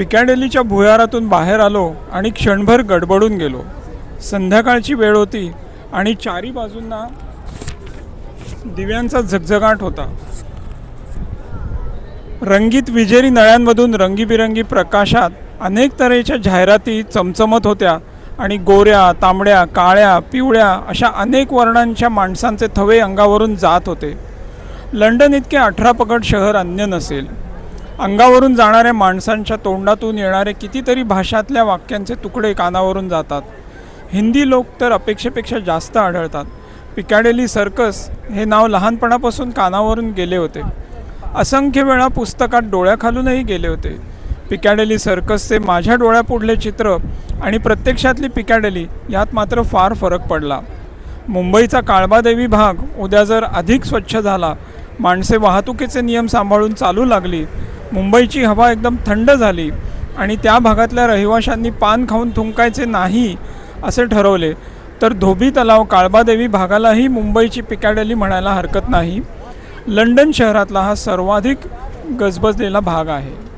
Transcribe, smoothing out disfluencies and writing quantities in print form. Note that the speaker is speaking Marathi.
पिकॅडेलीच्या भुयारातून बाहेर आलो आणि क्षणभर गडबडून गेलो. संध्याकाळची वेळ होती आणि चारी बाजूंना दिव्यांचा झगझगाट होता. रंगीत विजेरी नळ्यांमधून रंगीबिरंगी प्रकाशात अनेक तऱ्हेच्या जाहिराती चमचमत होत्या आणि गोऱ्या, तांबड्या, काळ्या, पिवळ्या अशा अनेक वर्णांच्या माणसांचे थवे अंगावरून जात होते. लंडन इतके 18 पगड शहर अन्य नसेल. अंगावरून जाणाऱ्या माणसांच्या तोंडातून येणारे कितीतरी भाषातल्या वाक्यांचे तुकडे कानावरून जातात. हिंदी लोक तर अपेक्षेपेक्षा जास्त आढळतात. पिकॅडेली सर्कस हे नाव लहानपणापासून कानावरून गेले होते. असंख्य वेळा पुस्तकात डोळ्याखालूनही गेले होते. पिकॅडेली सर्कसचे माझ्या डोळ्यापुढले चित्र आणि प्रत्यक्षातली पिकॅडेली यात मात्र फार फरक पडला. मुंबईचा काळबादेवी भाग उद्या जर अधिक स्वच्छ झाला, माणसे वाहतुकीचे नियम सांभाळून चालू लागली, मुंबईची हवा एकदम थंड झाली आणि त्या भागातल्या रहिवाशांनी पान खाऊन थुंकायचे नाही असे ठरवले तर धोबी तलाव काळबादेवी भागालाही मुंबईची पिकॅडेली म्हणायला हरकत नाही. लंडन शहरातला हा सर्वाधिक गजबजलेला भाग आहे.